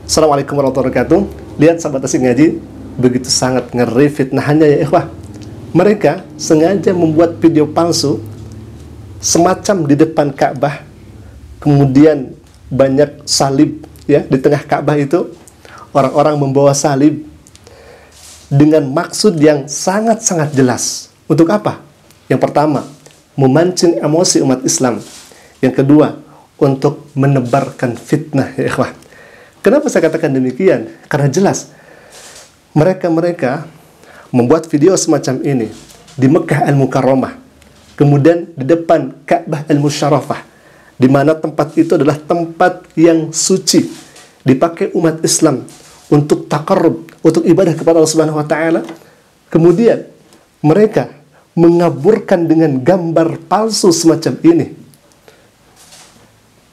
Assalamualaikum warahmatullahi wabarakatuh. Lihat sahabat asik ngaji, begitu sangat ngeri fitnahannya ya ikhwah. Mereka sengaja membuat video palsu semacam di depan Ka'bah, kemudian banyak salib ya di tengah Ka'bah itu, orang-orang membawa salib dengan maksud yang sangat-sangat jelas. Untuk apa? Yang pertama, memancing emosi umat Islam. Yang kedua, untuk menebarkan fitnah ya ikhwah. Kenapa saya katakan demikian? Karena jelas mereka membuat video semacam ini di Mekah Al-Mukarramah, kemudian di depan Ka'bah Al-Musyarrafah, di mana tempat itu adalah tempat yang suci, dipakai umat Islam untuk taqarrub, untuk ibadah kepada Allah Subhanahu wa taala. Kemudian mereka mengaburkan dengan gambar palsu semacam ini,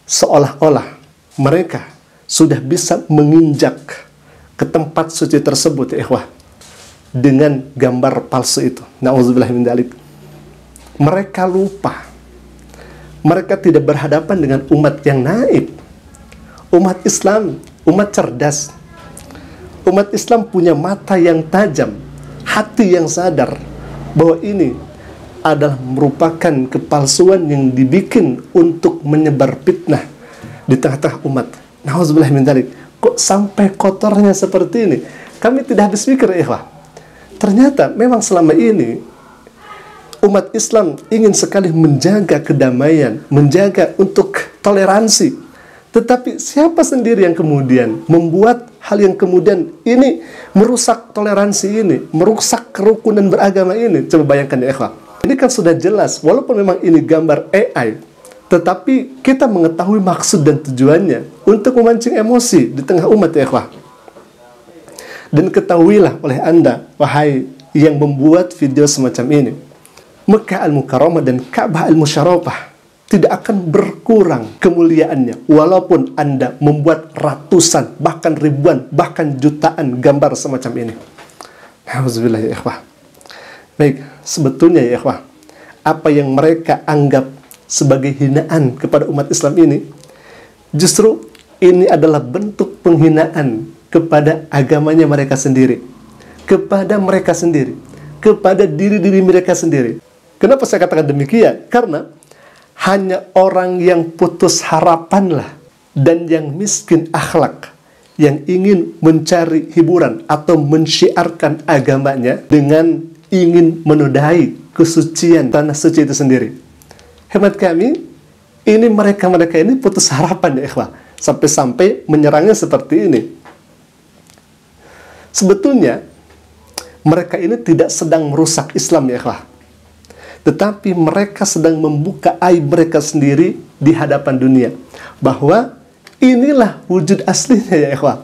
seolah-olah mereka sudah bisa menginjak ke tempat suci tersebut ya ikhwah, dengan gambar palsu itu. Na'udzubillah min dzalik. Mereka lupa, mereka tidak berhadapan dengan umat yang naif, umat Islam, umat cerdas. Umat Islam punya mata yang tajam, hati yang sadar bahwa ini adalah merupakan kepalsuan yang dibikin untuk menyebar fitnah di tengah-tengah umat. Na'udzubillah min dzalik. Kok sampai kotornya seperti ini? Kami tidak habis pikir ya ikhwah. Ternyata memang selama ini umat Islam ingin sekali menjaga kedamaian, menjaga untuk toleransi. Tetapi siapa sendiri yang kemudian membuat hal yang kemudian ini merusak toleransi ini, merusak kerukunan beragama ini? Coba bayangkan ya ikhwah. Ini kan sudah jelas, walaupun memang ini gambar AI, tetapi kita mengetahui maksud dan tujuannya untuk memancing emosi di tengah umat ya ikhwah. Dan ketahuilah oleh Anda, wahai yang membuat video semacam ini, Mekah Al-Mukarramah dan Ka'bah Al-Musyarrafah tidak akan berkurang kemuliaannya walaupun Anda membuat ratusan, bahkan ribuan, bahkan jutaan gambar semacam ini. Alhamdulillah ya ikhwah. Baik, sebetulnya ya ikhwah, apa yang mereka anggap sebagai hinaan kepada umat Islam ini, justru ini adalah bentuk penghinaan kepada agamanya mereka sendiri, kepada mereka sendiri, kepada diri-diri mereka sendiri. Kenapa saya katakan demikian? Karena hanya orang yang putus harapanlah dan yang miskin akhlak yang ingin mencari hiburan atau mensyiarkan agamanya dengan ingin menodai kesucian tanah suci itu sendiri. Hemat kami, ini mereka ini putus harapan ya ikhwah, sampai-sampai menyerangnya seperti ini. Sebetulnya mereka ini tidak sedang merusak Islam ya ikhwah, tetapi mereka sedang membuka aib mereka sendiri di hadapan dunia, bahwa inilah wujud aslinya ya ikhwah.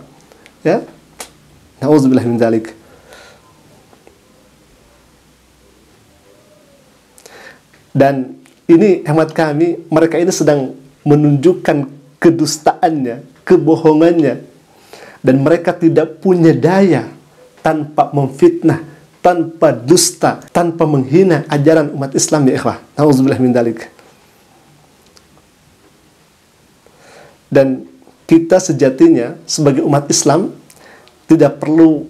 Ya, na'udzubillah min dzalik. Dan ini hemat kami, mereka ini sedang menunjukkan kedustaannya, kebohongannya, dan mereka tidak punya daya tanpa memfitnah, tanpa dusta, tanpa menghina ajaran umat Islam ya ikhwah. Na'udzubillah min dzalik. Dan kita sejatinya sebagai umat Islam tidak perlu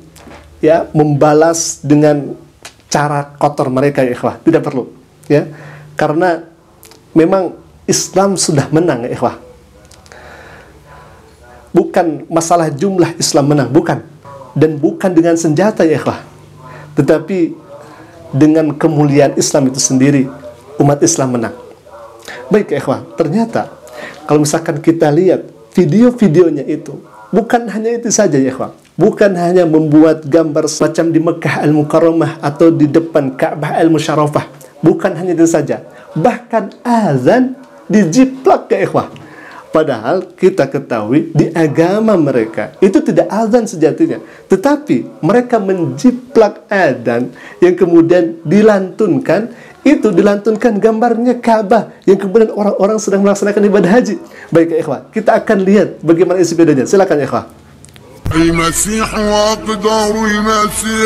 ya membalas dengan cara kotor mereka ya ikhwah, tidak perlu ya, karena memang Islam sudah menang ya ikhwah. Bukan masalah jumlah Islam menang, bukan, dan bukan dengan senjata ya ikhwah, tetapi dengan kemuliaan Islam itu sendiri umat Islam menang. Baik ya ikhwah, ternyata kalau misalkan kita lihat video-videonya itu, bukan hanya itu saja ya ikhwah, bukan hanya membuat gambar semacam di Mekah Al-Mukarramah atau di depan Ka'bah Al-Musyarrafah, bukan hanya itu saja, bahkan azan dijiplak ya ikhwah. Padahal kita ketahui di agama mereka itu tidak azan sejatinya, tetapi mereka menjiplak azan yang kemudian dilantunkan, itu dilantunkan gambarnya Ka'bah yang kemudian orang-orang sedang melaksanakan ibadah haji. Baik ya ikhwah, kita akan lihat bagaimana isi videonya. Silakan ya ikhwah. المسيح وأقدر المسيح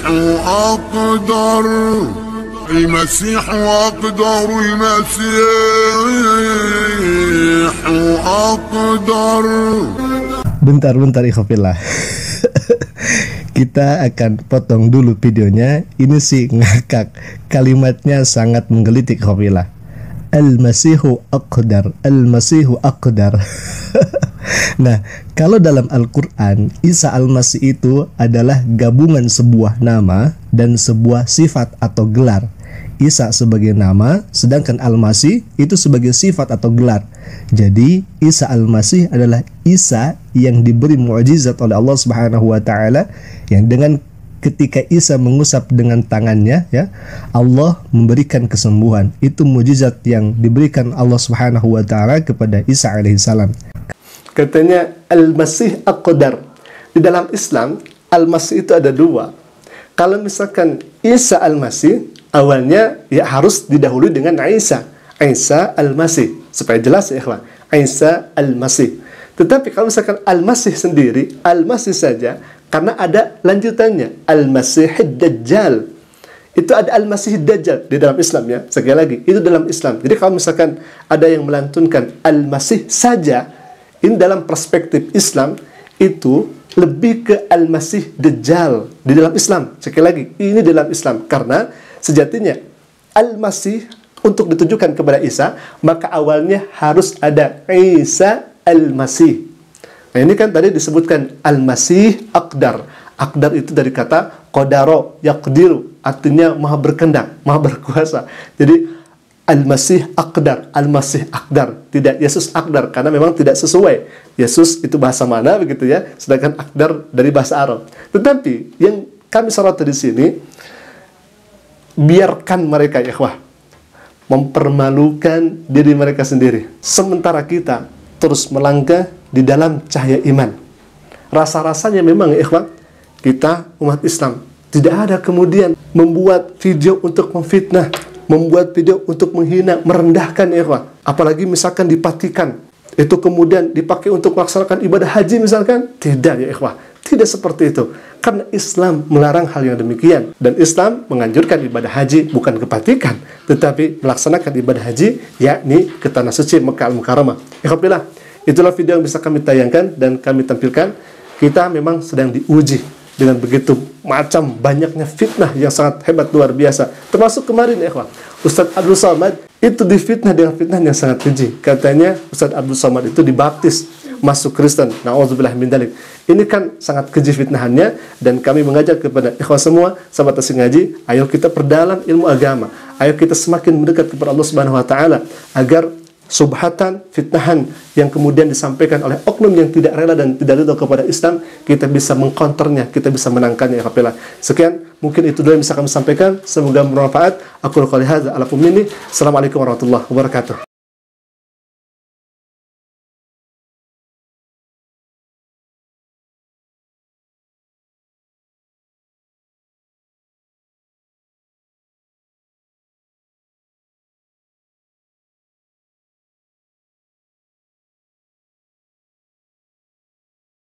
وأقدر المسيح أقدر المسيح أقدر. Bentar ikhwafillah. Kita akan potong dulu videonya. Ini sih ngakak. Kalimatnya sangat menggelitik ikhwafillah. Al-Masihu Aqdar, Al-Masihu Aqdar. Nah, kalau dalam Al-Quran, Isa Al-Masih itu adalah gabungan sebuah nama dan sebuah sifat atau gelar. Isa sebagai nama, sedangkan Al-Masih itu sebagai sifat atau gelar. Jadi, Isa Al-Masih adalah Isa yang diberi mukjizat oleh Allah Subhanahu wa taala, yang dengan ketika Isa mengusap dengan tangannya, ya, Allah memberikan kesembuhan. Itu mukjizat yang diberikan Allah Subhanahu wa taala kepada Isa alaihissalam. Katanya Al-Masih Aqdar. Di dalam Islam, Al-Masih itu ada dua. Kalau misalkan Isa Al-Masih, awalnya ya harus didahului dengan Isa Al-Masih, supaya jelas ya ikhwan, Isa Al-Masih. Tetapi kalau misalkan Al-Masih sendiri, Al-Masih saja, karena ada lanjutannya, Al-Masih Dajjal. Itu ada Al-Masih Dajjal di dalam Islam, ya. Sekali lagi, itu dalam Islam. Jadi kalau misalkan ada yang melantunkan Al-Masih saja, ini dalam perspektif Islam itu lebih ke Al-Masih Dajjal di dalam Islam. Sekali lagi, ini dalam Islam, karena sejatinya Al-Masih untuk ditujukan kepada Isa, maka awalnya harus ada Isa Al-Masih. Nah, ini kan tadi disebutkan Al-Masih Aqdar. Aqdar itu dari kata qadaro, yaqdiru, artinya maha berkehendak, maha berkuasa. Jadi Al-Masih Aqdar, Al-Masih Aqdar, tidak Yesus Aqdar, karena memang tidak sesuai. Yesus itu bahasa mana begitu ya, sedangkan Aqdar dari bahasa Arab. Tetapi yang kami soroti di sini, biarkan mereka ya ikhwah mempermalukan diri mereka sendiri, sementara kita terus melangkah di dalam cahaya iman. Rasa-rasanya memang ya ikhwah, kita umat Islam tidak ada kemudian membuat video untuk memfitnah, membuat video untuk menghina, merendahkan ya ikhwah. Apalagi misalkan dipatikan, itu kemudian dipakai untuk melaksanakan ibadah haji misalkan. Tidak ya ikhwah, tidak seperti itu. Karena Islam melarang hal yang demikian. Dan Islam menganjurkan ibadah haji bukan kepatikan, tetapi melaksanakan ibadah haji, yakni ke Tanah Suci Mekah Al-Mukarramah. Ikhwafillah, itulah video yang bisa kami tayangkan dan kami tampilkan. Kita memang sedang diuji dengan begitu macam banyaknya fitnah yang sangat hebat, luar biasa. Termasuk kemarin ya ikhwan, Ustadz Abdul Somad itu difitnah dengan fitnah yang sangat keji. Katanya Ustadz Abdul Somad itu dibaptis masuk Kristen. Na'udzubillah min dzalik. Ini kan sangat keji fitnahannya, dan kami mengajak kepada ikhwan semua, sahabat Tasik Ngaji, ayo kita perdalam ilmu agama. Ayo kita semakin mendekat kepada Allah Subhanahu wa taala, agar subhatan, fitnahan yang kemudian disampaikan oleh oknum yang tidak rela dan tidak ridho kepada Islam, kita bisa mengkonternya, kita bisa menangkannya. Ya, sekian, mungkin itu dulu yang bisa kami sampaikan. Semoga bermanfaat. Aku qouli hadza ala minni. Assalamualaikum warahmatullahi wabarakatuh.